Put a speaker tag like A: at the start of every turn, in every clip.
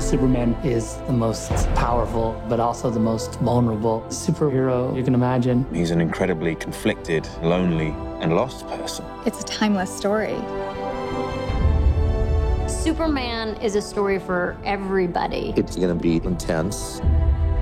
A: Superman is the most powerful, but also the most vulnerable superhero you can imagine.
B: He's an incredibly conflicted, lonely, and lost person.
C: It's a timeless story.
D: Superman is a story for everybody.
E: It's going to be intense,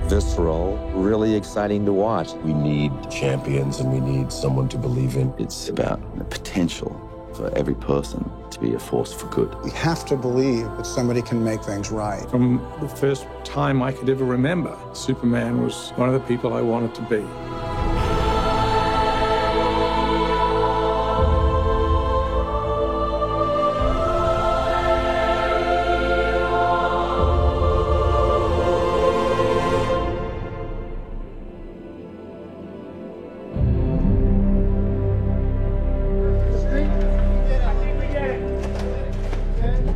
E: visceral, really exciting to watch.
F: We need champions and we need someone to believe in.
G: It's about the potential for every person to be a force for good.
H: We have to believe that somebody can make things right.
I: From the first time I could ever remember, Superman was one of the people I wanted to be.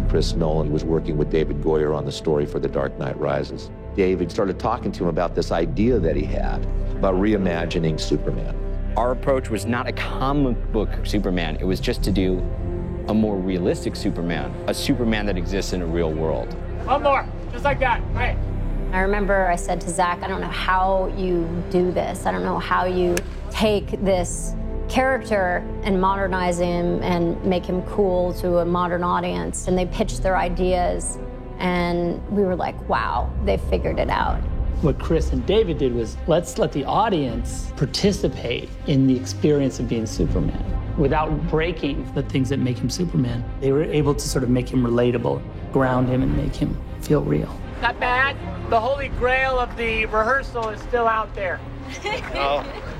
E: Chris Nolan was working with David Goyer on the story for The Dark Knight Rises. David started talking to him about this idea that he had about reimagining Superman.
J: Our approach was not a comic book Superman. It was just to do a more realistic Superman, a Superman that exists in a real world.
K: One more, just like that, right.
D: I remember I said to Zach, I don't know how you do this. I don't know how you take this character and modernize him and make him cool to a modern audience. And they pitched their ideas, and we were like, wow, they figured it out.
A: What Chris and David did was, let's let the audience participate in the experience of being Superman without breaking the things that make him Superman. They were able to sort of make him relatable, ground him, and make him feel real.
K: Not bad. The holy grail of the rehearsal is still out there.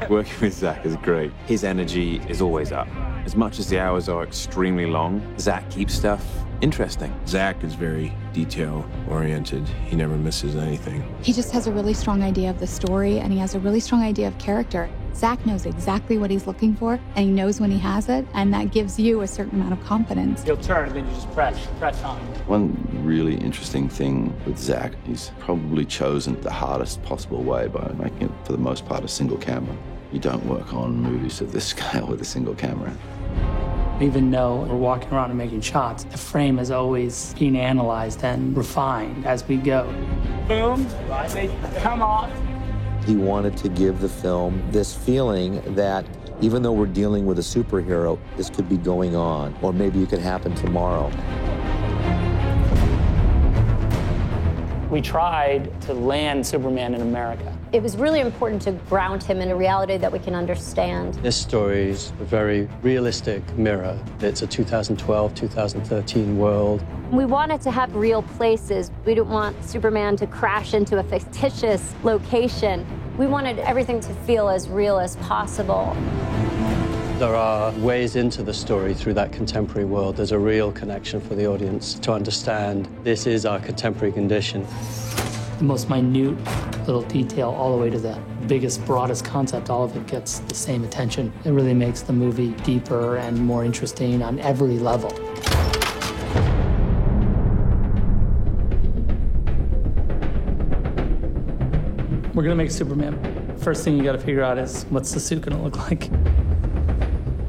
B: Working with Zach is great. His energy is always up. As much as the hours are extremely long, Zach keeps stuff interesting.
F: Zach is very detail-oriented. He never misses anything.
C: He just has a really strong idea of the story, and he has a really strong idea of character. Zach knows exactly what he's looking for, and he knows when he has it, and that gives you a certain amount of confidence.
K: You'll turn, and then you just press on.
G: One really interesting thing with Zach, he's probably chosen the hardest possible way by making it, for the most part, a single camera. You don't work on movies of this scale with a single camera.
A: Even though we're walking around and making shots, the frame is always being analyzed and refined as we go.
K: Boom, they come off.
E: He wanted to give the film this feeling that even though we're dealing with a superhero, this could be going on, or maybe it could happen tomorrow.
A: We tried to land Superman in America.
D: It was really important to ground him in a reality that we can understand.
L: This story is a very realistic mirror. It's a 2012, 2013 world.
D: We wanted to have real places. We didn't want Superman to crash into a fictitious location. We wanted everything to feel as real as possible.
L: There are ways into the story through that contemporary world. There's a real connection for the audience to understand this is our contemporary condition.
A: The most minute little detail all the way to the biggest, broadest concept, all of it gets the same attention. It really makes the movie deeper and more interesting on every level. We're gonna make Superman. First thing you gotta figure out is, what's the suit gonna look like?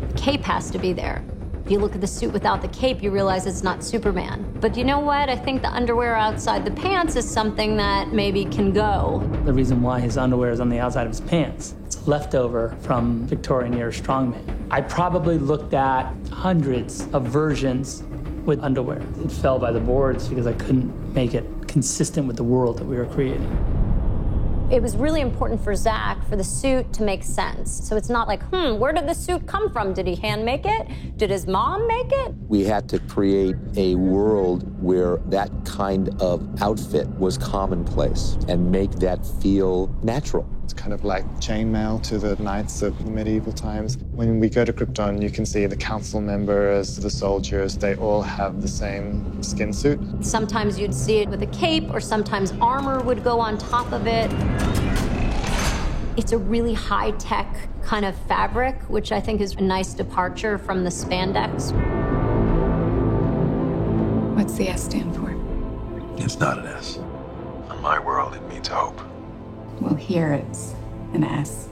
D: The cape has to be there. If you look at the suit without the cape, you realize it's not Superman. But you know what? I think the underwear outside the pants is something that maybe can go.
A: The reason why his underwear is on the outside of his pants, it's a leftover from Victorian era strongman. I probably looked at hundreds of versions with underwear. It fell by the boards because I couldn't make it consistent with the world that we were creating.
D: It was really important for Zach for the suit to make sense. So it's not like, where did the suit come from? Did he hand make it? Did his mom make it?
E: We had to create a world where that kind of outfit was commonplace and make that feel natural.
M: It's kind of like chainmail to the knights of the medieval times. When we go to Krypton, you can see the council members, the soldiers, they all have the same skin suit.
D: Sometimes you'd see it with a cape, or sometimes armor would go on top of it. It's a really high-tech kind of fabric, which I think is a nice departure from the spandex.
C: What's the S stand for?
F: It's not an S. In my world, it means hope.
C: Well, here it's an S.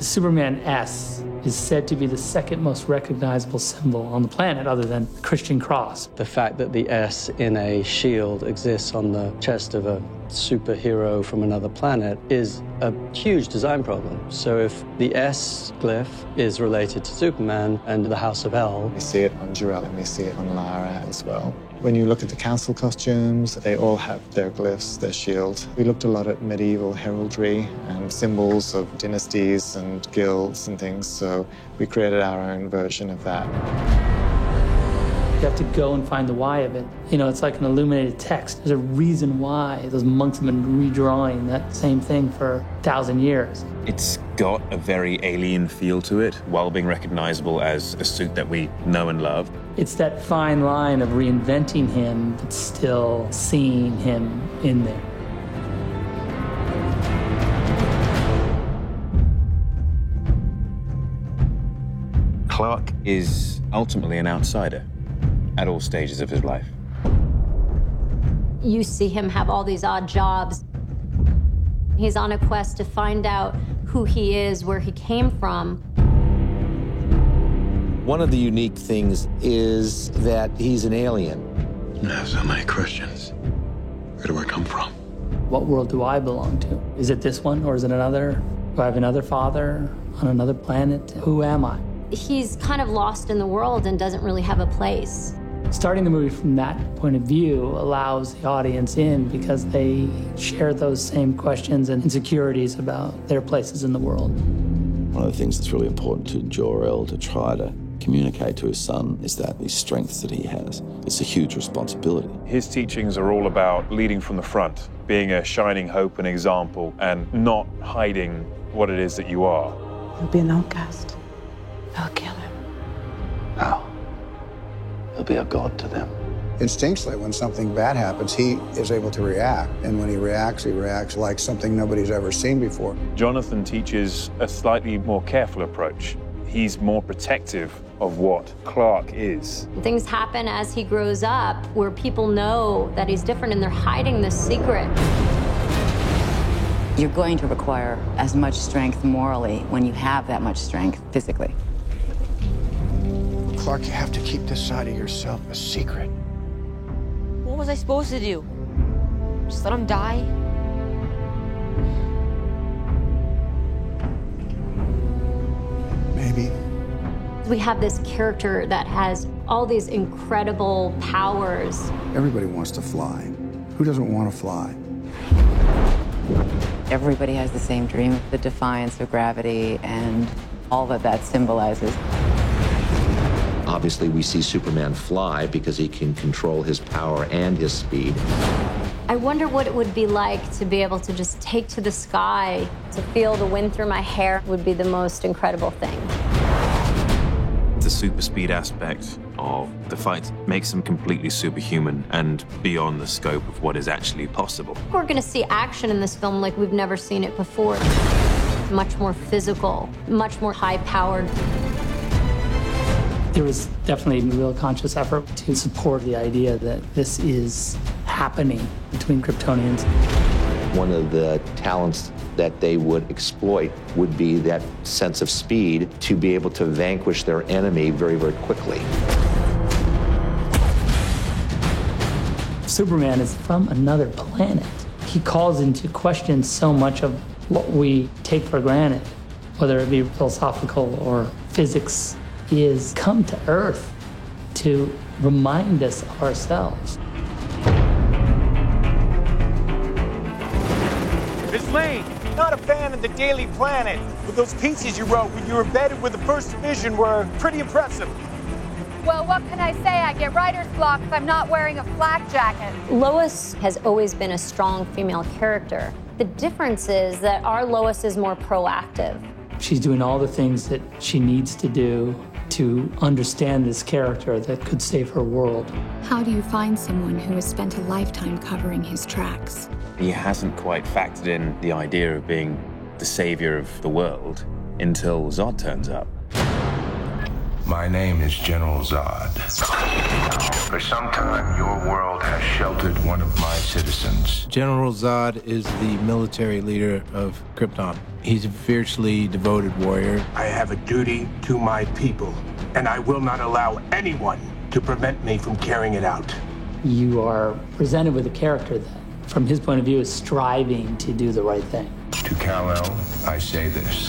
A: The Superman S is said to be the second most recognizable symbol on the planet other than the Christian cross.
L: The fact that the S in a shield exists on the chest of a superhero from another planet is a huge design problem. So if the S glyph is related to Superman and the House of El...
M: We see it on Jor-El and we see it on Lara as well. When you look at the council costumes, they all have their glyphs, their shield. We looked a lot at medieval heraldry and symbols of dynasties and guilds and things, so we created our own version of that.
A: You have to go and find the why of it. You know, it's like an illuminated text. There's a reason why those monks have been redrawing that same thing for 1,000 years.
B: It's got a very alien feel to it, while being recognizable as a suit that we know and love.
A: It's that fine line of reinventing him, but still seeing him in there.
B: Clark is ultimately an outsider at all stages of his life.
D: You see him have all these odd jobs. He's on a quest to find out who he is, where he came from.
E: One of the unique things is that he's an alien.
F: I have so many questions. Where do I come from?
A: What world do I belong to? Is it this one or is it another? Do I have another father on another planet? Who am I?
D: He's kind of lost in the world and doesn't really have a place.
A: Starting the movie from that point of view allows the audience in because they share those same questions and insecurities about their places in the world.
G: One of the things that's really important to Jor-El to try to communicate to his son is that these strengths that he has. It's a huge responsibility.
N: His teachings are all about leading from the front, being a shining hope and example, and not hiding what it is that you are.
O: He'll be an outcast. They'll kill him.
G: How? He'll be a god to them.
H: Instinctually, when something bad happens, he is able to react. And when he reacts like something nobody's ever seen before.
N: Jonathan teaches a slightly more careful approach. He's more protective of what Clark is.
D: Things happen as he grows up where people know that he's different and they're hiding this secret.
O: You're going to require as much strength morally when you have that much strength physically.
P: Clark, you have to keep this side of yourself a secret.
Q: What was I supposed to do? Just let him die?
H: Maybe.
D: We have this character that has all these incredible powers.
H: Everybody wants to fly. Who doesn't want to fly?
O: Everybody has the same dream, the defiance of gravity and all that that symbolizes.
E: Obviously, we see Superman fly because he can control his power and his speed.
D: I wonder what it would be like to be able to just take to the sky, to feel the wind through my hair would be the most incredible thing.
B: The super speed aspect of the fight makes him completely superhuman and beyond the scope of what is actually possible.
D: We're going to see action in this film like we've never seen it before. Much more physical, much more high-powered.
A: There was definitely a real conscious effort to support the idea that this is happening between Kryptonians.
E: One of the talents that they would exploit would be that sense of speed to be able to vanquish their enemy very, very quickly.
A: Superman is from another planet. He calls into question so much of what we take for granted, whether it be philosophical or physics. He has come to Earth to remind us of ourselves.
K: Miss Lane, not a fan of the Daily Planet, but those pieces you wrote when you were embedded with the First Division were pretty impressive.
R: Well, what can I say? I get writer's block if I'm not wearing a flak jacket.
D: Lois has always been a strong female character. The difference is that our Lois is more proactive.
A: She's doing all the things that she needs to do to understand this character that could save her world.
C: How do you find someone who has spent a lifetime covering his tracks?
B: He hasn't quite factored in the idea of being the savior of the world until Zod turns up.
S: My name is General Zod. For some time, your world has sheltered one of my citizens.
F: General Zod is the military leader of Krypton. He's a fiercely devoted warrior.
P: I have a duty to my people, and I will not allow anyone to prevent me from carrying it out.
A: You are presented with a character that, from his point of view, is striving to do the right thing.
S: To Kal-El, I say this.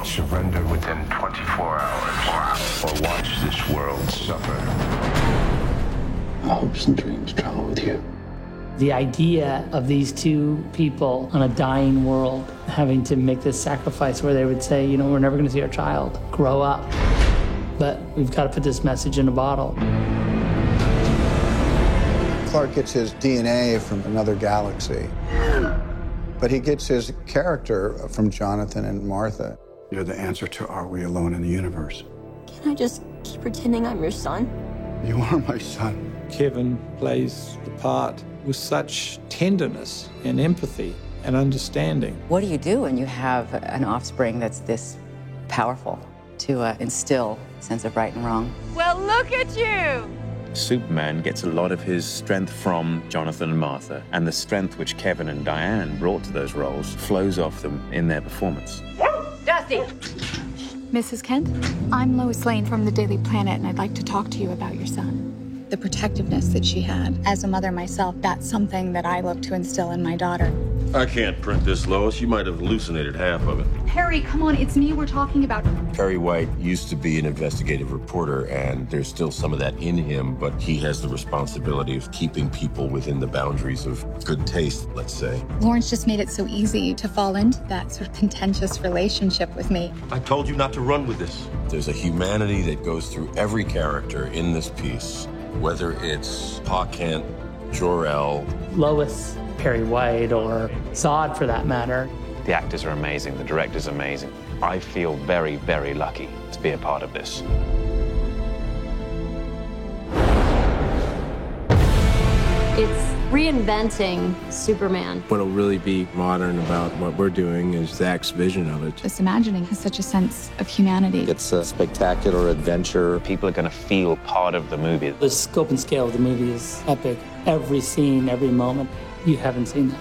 S: Surrender within 24 hours, or watch this world suffer.
L: My hopes and dreams travel with you.
A: The idea of these two people on a dying world having to make this sacrifice where they would say, you know, we're never going to see our child grow up, but we've got to put this message in a bottle.
H: Clark gets his DNA from another galaxy, but he gets his character from Jonathan and Martha.
P: You're the answer to Are We Alone in the Universe?
Q: Can I just keep pretending I'm your son?
P: You are my son.
I: Kevin plays the part with such tenderness and empathy and understanding.
O: What do you do when you have an offspring that's this powerful to instill a sense of right and wrong?
R: Well, look at you!
B: Superman gets a lot of his strength from Jonathan and Martha, and the strength which Kevin and Diane brought to those roles flows off them in their performance.
R: Dusty!
C: Mrs. Kent, I'm Lois Lane from the Daily Planet, and I'd like to talk to you about your son. The protectiveness that she had. As a mother myself, that's something that I look to instill in my daughter.
T: I can't print this, Lois. You might have hallucinated half of it.
C: Harry, come on, it's me we're talking about.
G: Perry White used to be an investigative reporter, and there's still some of that in him, but he has the responsibility of keeping people within the boundaries of good taste, let's say.
C: Lawrence just made it so easy to fall into that sort of contentious relationship with me.
T: I told you not to run with this.
G: There's a humanity that goes through every character in this piece, whether it's Pa Kent, Jor-El,
A: Lois, Perry White, or Zod for that matter.
B: The actors are amazing, the director's amazing. I feel very, very lucky to be a part of this.
D: It's reinventing Superman.
F: What'll really be modern about what we're doing is Zach's vision of it.
C: This imagining has such a sense of humanity.
E: It's a spectacular adventure.
B: People are going to feel part of the movie.
A: The scope and scale of the movie is epic. Every scene, every moment, you haven't seen that.